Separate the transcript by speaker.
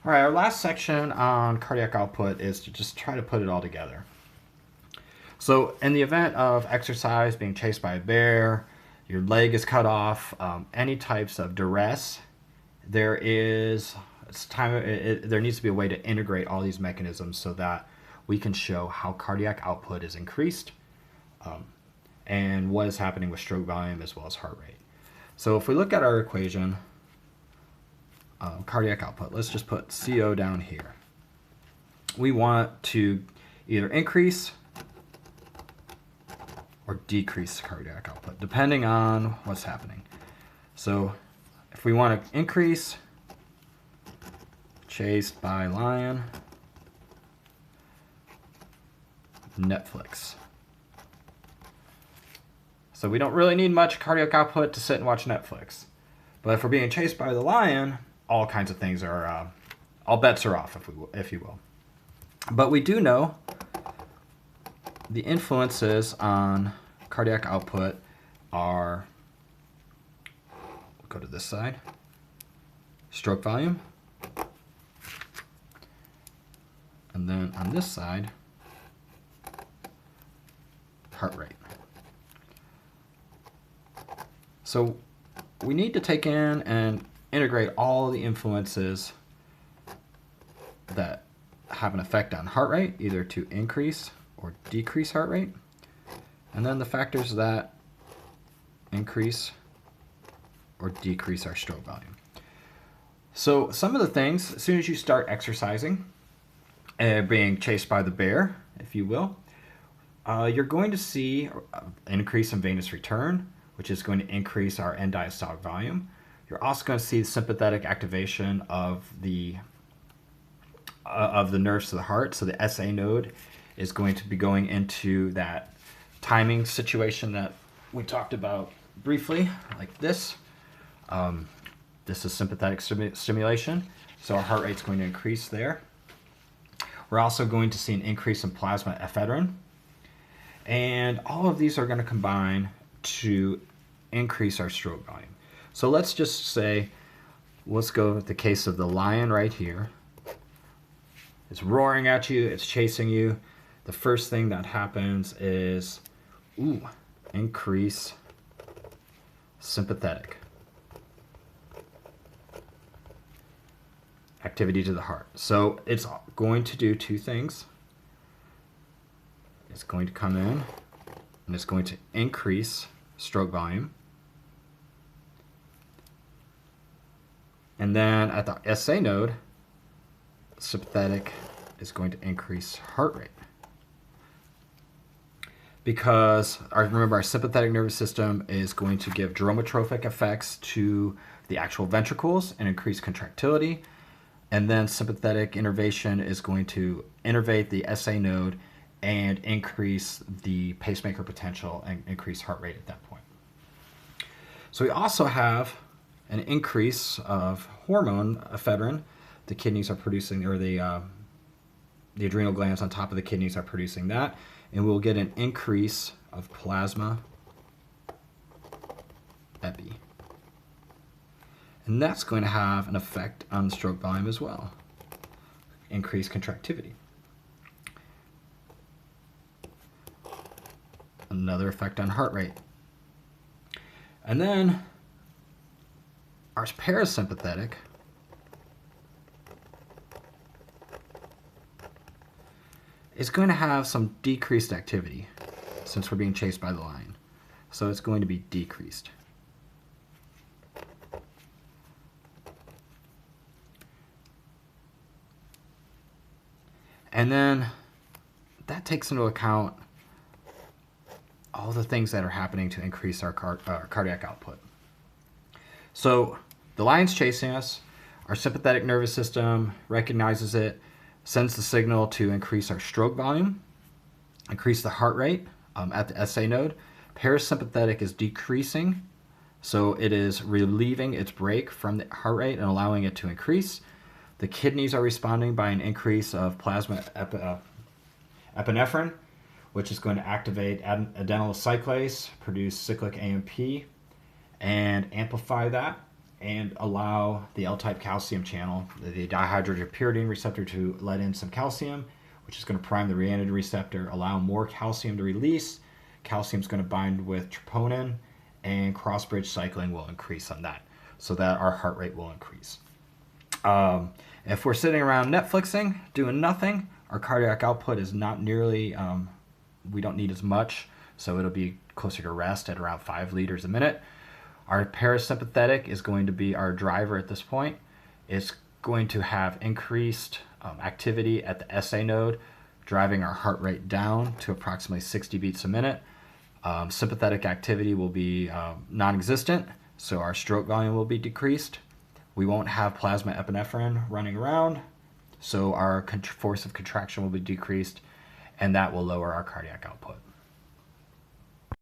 Speaker 1: All right, our last section on cardiac output is to just try to put it all together. So, in the event of exercise, being chased by a bear, your leg is cut off, any types of duress, there is there needs to be a way to integrate all these mechanisms so that we can show how cardiac output is increased and what is happening with stroke volume as well as heart rate. So, if we look at our equation, cardiac output, let's just put CO down here. We want to either increase or decrease cardiac output, depending on what's happening. So if we want to increase, chased by lion, Netflix. So we don't really need much cardiac output to sit and watch Netflix. But if we're being chased by the lion, all kinds of things are, all bets are off, if you will. But we do know the influences on cardiac output are, we'll go to this side, stroke volume. And then on this side, heart rate. So we need to take in and integrate all the influences that have an effect on heart rate, either to increase or decrease heart rate, and then the factors that increase or decrease our stroke volume. So some of the things, as soon as you start exercising, being chased by the bear, if you will, you're going to see an increase in venous return, which is going to increase our end diastolic volume. You're also going to see sympathetic activation of the nerves to the heart. So the SA node is going to be going into that timing situation that we talked about briefly, like this. This is sympathetic stimulation, so our heart rate's going to increase there. We're also going to see an increase in plasma ephedrine, and all of these are going to combine to increase our stroke volume. So let's just say, let's go with the case of the lion right here. It's roaring at you, it's chasing you. The first thing that happens is, increase sympathetic activity to the heart. So it's going to do two things. It's going to come in and it's going to increase stroke volume. And then at the SA node, sympathetic is going to increase heart rate. Because remember, our sympathetic nervous system is going to give dromotrophic effects to the actual ventricles and increase contractility. And then sympathetic innervation is going to innervate the SA node and increase the pacemaker potential and increase heart rate at that point. So we also have an increase of hormone ephedrine. The kidneys are producing, or the adrenal glands on top of the kidneys are producing that, and we'll get an increase of plasma epi. And that's going to have an effect on the stroke volume as well. Increased contractility. Another effect on heart rate. And then our parasympathetic is going to have some decreased activity since we're being chased by the lion. So it's going to be decreased. And then that takes into account all the things that are happening to increase our cardiac output. So the lion's chasing us. Our sympathetic nervous system recognizes it, sends the signal to increase our stroke volume, increase the heart rate at the SA node. Parasympathetic is decreasing, so it is relieving its brake from the heart rate and allowing it to increase. The kidneys are responding by an increase of plasma epinephrine, which is going to activate adenyl cyclase, produce cyclic AMP, and amplify that. and allow the L-type calcium channel, the dihydropyridine receptor, to let in some calcium, which is going to prime the renin receptor, allow more calcium to release. Calcium is going to bind with troponin, and cross-bridge cycling will increase on that, so that our heart rate will increase. If we're sitting around Netflixing, doing nothing, our cardiac output is not nearly, we don't need as much, so it'll be closer to rest at around 5 liters a minute. Our parasympathetic is going to be our driver at this point. It's going to have increased activity at the SA node, driving our heart rate down to approximately 60 beats a minute. Sympathetic activity will be non-existent, so our stroke volume will be decreased. We won't have plasma epinephrine running around, so our force of contraction will be decreased, and that will lower our cardiac output.